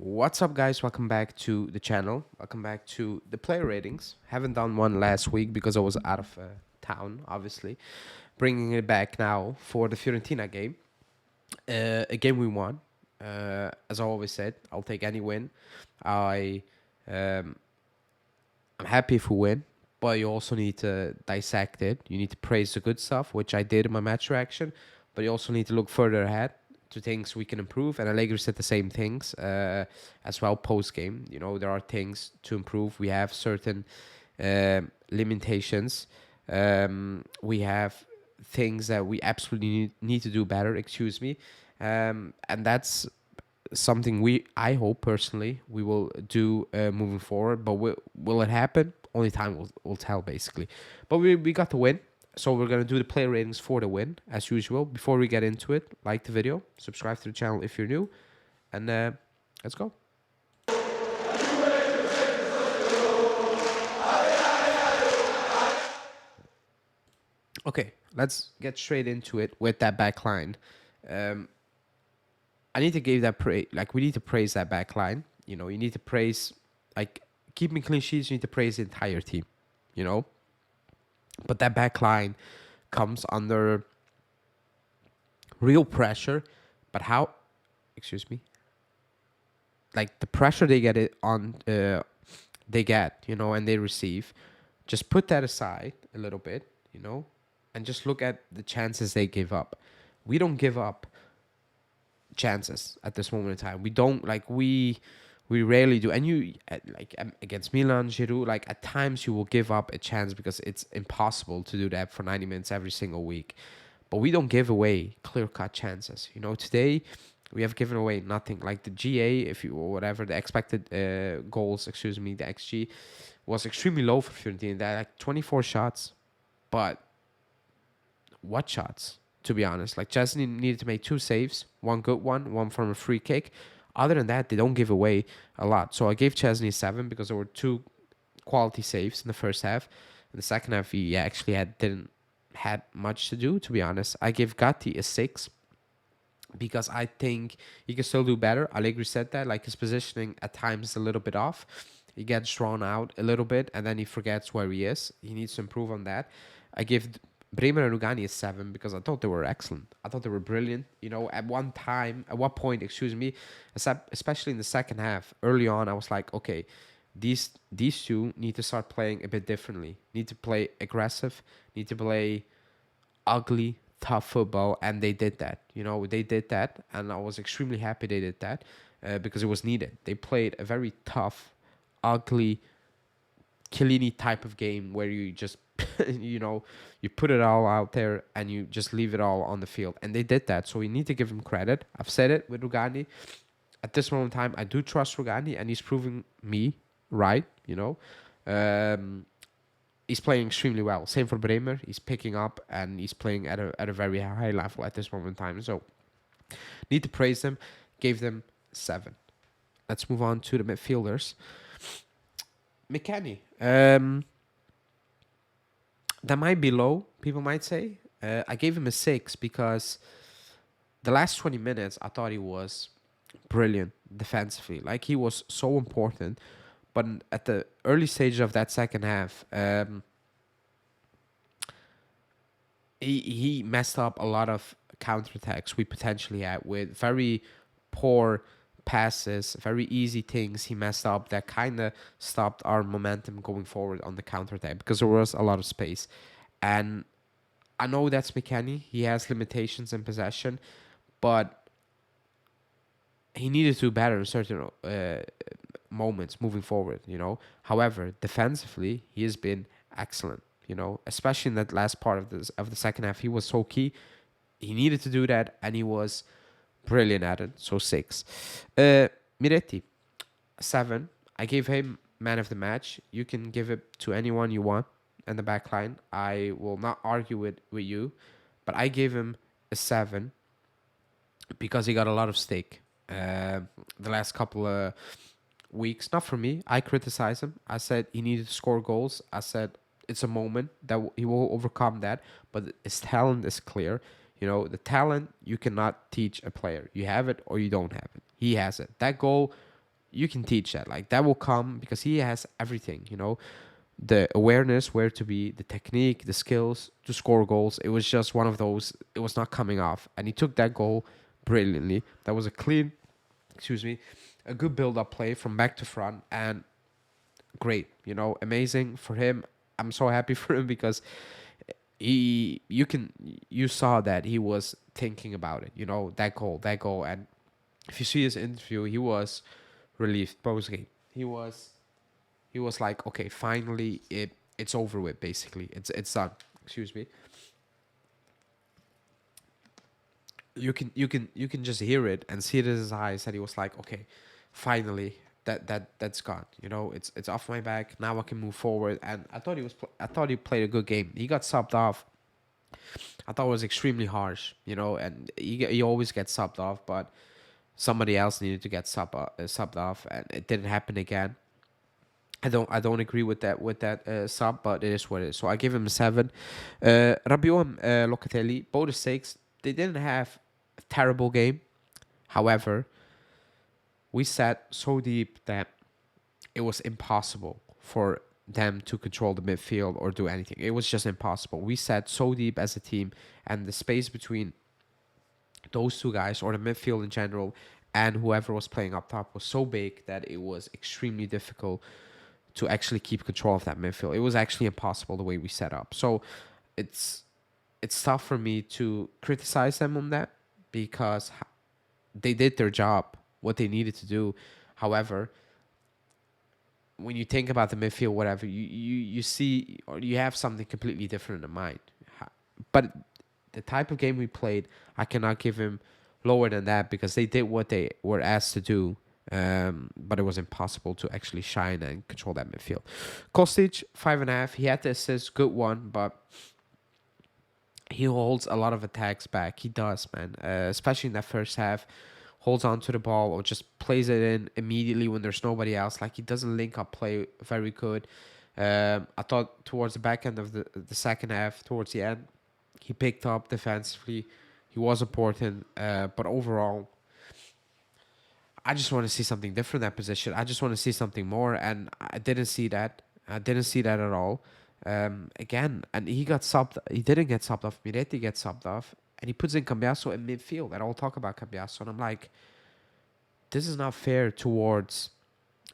What's up, guys? Welcome back to the channel. Welcome back to the player ratings. Haven't done one last week because I was out of town, obviously. Bringing it back now for the Fiorentina game. A game we won. As I always said, I'll take any win. I um, I'm happy if we win, but you also need to dissect it. You need to praise the good stuff, which I did in my match reaction, but you also need to look further ahead to things we can improve. And Allegri said the same things as well post game. You know, there are things to improve. We have certain limitations. We have things that we absolutely need to do better. Excuse me, and that's something I hope personally we will do moving forward. But will it happen? Only time will tell, basically. But we got the win, so we're gonna do the player ratings for the win as usual. Before we get into it, like the video, subscribe to the channel if you're new, and let's go. Okay, let's get straight into it with that back line. Um, I need to give that we need to praise that back line. You know, you need to praise like keeping clean sheets. You need to praise the entire team. You know, but that back line comes under real pressure. But how? Excuse me. Like the pressure they get it on, they get, you know, and they receive. Just put that aside a little bit, you know, and just look at the chances they give up. We don't give up chances at this moment in time. We don't we rarely do. And you against Milan, Giroud, like at times you will give up a chance because it's impossible to do that for 90 minutes every single week. But we don't give away clear-cut chances. You know, today we have given away nothing. Like the GA, if you or whatever, the expected goals, excuse me, the XG was extremely low for Fiorentina. They had like 24 shots, but what shots? To be honest, like Chesney needed to make 2 saves, one good one from a free kick. Other than that, they don't give away a lot. So I gave Chesney 7 because there were 2 quality saves in the first half. In the second half, he actually didn't had much to do. To be honest, I give Gatti a 6 because I think he can still do better. Allegri said that, like his positioning at times is a little bit off. He gets drawn out a little bit and then he forgets where he is. He needs to improve on that. I give Bremer and Rugani a 7 because I thought they were excellent. I thought they were brilliant. You know, at one point, excuse me, especially in the second half, early on, I was like, okay, these two need to start playing a bit differently. Need to play aggressive. Need to play ugly, tough football, and they did that. You know, they did that, and I was extremely happy they did that because it was needed. They played a very tough, ugly, Chiellini type of game where you just, you know, you put it all out there and you just leave it all on the field, and they did that. So we need to give him credit. I've said it with Rugani. At this moment in time, I do trust Rugani, and he's proving me right. You know. He's playing extremely well. Same for Bremer. He's picking up and he's playing at a very high level at this moment in time. So need to praise them. Gave them 7. Let's move on to the midfielders. McKennie. That might be low, people might say. I gave him a 6 because the last 20 minutes I thought he was brilliant defensively. Like he was so important. But at the early stage of that second half, he messed up a lot of counterattacks we potentially had with very poor passes, very easy things he messed up that kind of stopped our momentum going forward on the counterattack because there was a lot of space. And I know that's McKennie. He has limitations in possession, but he needed to do better in certain moments moving forward, you know. However, defensively, he has been excellent, you know, especially in that last part of the second half. He was so key. He needed to do that, and he was brilliant at it. So 6. Miretti, 7. I gave him man of the match. You can give it to anyone you want in the back line. I will not argue with you, but I gave him a 7 because he got a lot of stake the last couple of weeks. Not for me. I criticized him. I said he needed to score goals. I said it's a moment that he will overcome that, but his talent is clear. You know, the talent you cannot teach a player. You have it or you don't have it. He has it. That goal you can teach that. Like that will come because he has everything, you know, the awareness, where to be, the technique, the skills to score goals. It was just one of those. It was not coming off, and he took that goal brilliantly. That was a clean, excuse me, a good build-up play from back to front, and great. You know, amazing for him. I'm so happy for him because you saw that he was thinking about it. You know, that goal, and if you see his interview, he was relieved post game. He was like, okay, finally it's over with. Basically, it's done. Excuse me. You can just hear it and see it in his eyes that he was like, okay, finally that's gone. You know, it's off my back. Now I can move forward. And I thought he played a good game. He got subbed off. I thought it was extremely harsh. You know, and he always gets subbed off, but somebody else needed to get subbed off, and it didn't happen again. I don't agree with that sub, but it is what it is. So I give him a 7. Rabiot and Locatelli, both a 6. They didn't have a terrible game. However, we sat so deep that it was impossible for them to control the midfield or do anything. It was just impossible. We sat so deep as a team, and the space between those two guys or the midfield in general and whoever was playing up top was so big that it was extremely difficult to actually keep control of that midfield. It was actually impossible the way we set up. So it's tough for me to criticize them on that because they did their job, what they needed to do. However, when you think about the midfield, whatever, you see or you have something completely different in mind. But the type of game we played, I cannot give him lower than that because they did what they were asked to do. But it was impossible to actually shine and control that midfield. Kostic, 5.5. He had the assist, good one, but he holds a lot of attacks back. He does, man. Especially in that first half, holds on to the ball or just plays it in immediately when there's nobody else. Like he doesn't link up play very good. I thought towards the back end of the second half, towards the end, he picked up defensively. He was important, but overall, I just want to see something different in that position. I just want to see something more, and I didn't see that. I didn't see that at all. Again, and he got subbed. He didn't get subbed off. Miretti gets subbed off, and he puts in Cambiaso in midfield. And I'll talk about Cambiaso, and I'm like, this is not fair towards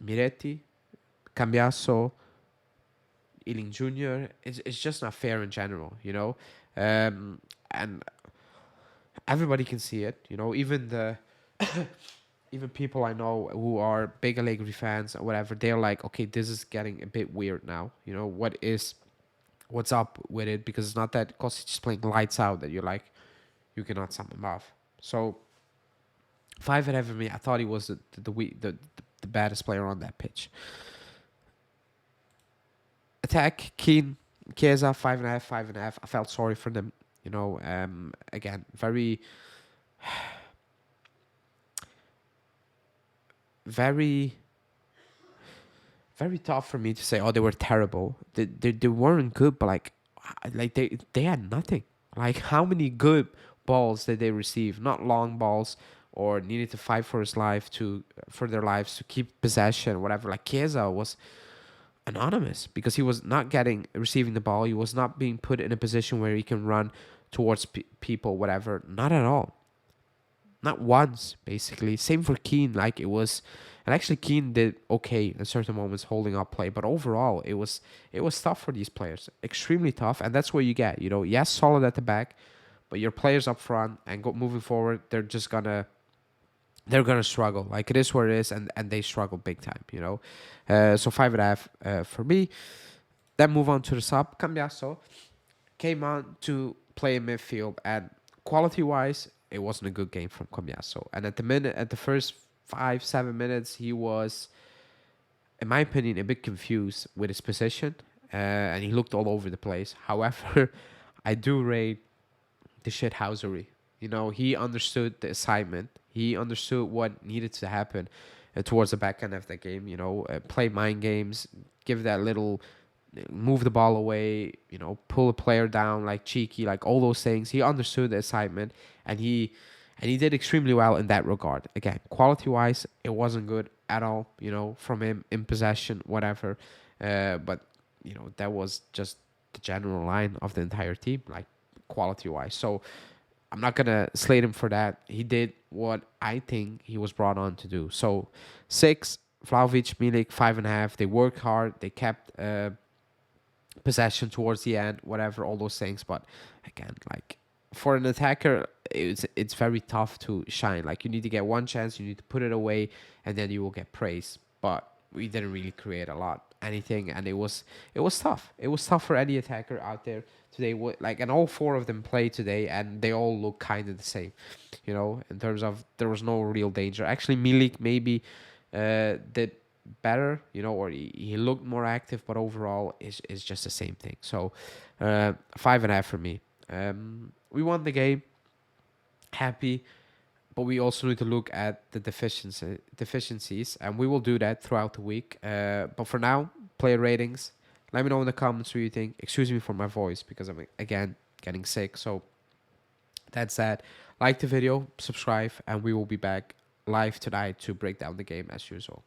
Miretti, Cambiaso, Ealing Jr. It's just not fair in general, you know. And everybody can see it, you know. Even the even people I know who are big Allegri fans or whatever, they're like, okay, this is getting a bit weird now. You know, what's up with it? Because it's not that Kostic is playing lights out that you're like, you cannot sum him off. So 5.5 for me. I thought he was the baddest player on that pitch. Attack, Keane, Chiesa, 5.5, 5.5. I felt sorry for them. You know, again, very very tough for me to say, oh, they were terrible. They weren't good, but like they had nothing. Like how many good balls did they receive? Not long balls or needed to fight for their lives to keep possession, whatever. Like Chiesa was anonymous because he was not receiving the ball. He was not being put in a position where he can run towards people, whatever. Not at all. Not once, basically. Same for Keane. Like it was, and actually Keane did okay in certain moments holding up play, but overall it was tough for these players, extremely tough, and that's what you get. You know, yes, solid at the back, but your players up front and moving forward, they're gonna struggle. Like it is where it is, and they struggle big time. You know, so 5.5 for me. Then move on to the sub. Cambiaso came on to play in midfield, and quality wise, it wasn't a good game from Cambiaso. And at the first 5-7 minutes, he was, in my opinion, a bit confused with his position, and he looked all over the place. However, I do rate the shithousery. You know, he understood the assignment. He understood what needed to happen towards the back end of the game. You know, play mind games, give that little, move the ball away. You know, pull a player down like cheeky, like all those things. He understood the assignment, and he and he did extremely well in that regard. Again, quality wise, it wasn't good at all, from him in possession, whatever. But that was just the general line of the entire team, like quality wise. So I'm not gonna slate him for that. He did what I think he was brought on to do. So 6, Vlahovic, Milik 5.5. They worked hard. They kept possession towards the end, whatever, all those things. But again, like for an attacker, it's very tough to shine. Like you need to get one chance, you need to put it away, and then you will get praise. But we didn't really create a lot, anything, and it was tough. It was tough for any attacker out there today. And all 4 of them played today, and they all look kind of the same, in terms of there was no real danger. Actually, Milik maybe did better, or he looked more active, but overall is just the same thing. So 5.5 for me. We won the game, happy, but we also need to look at the deficiencies, and we will do that throughout the week. But for now, player ratings. Let me know in the comments what you think. Excuse me for my voice because I'm again getting sick. So that's that. Like the video, subscribe, and we will be back live tonight to break down the game as usual.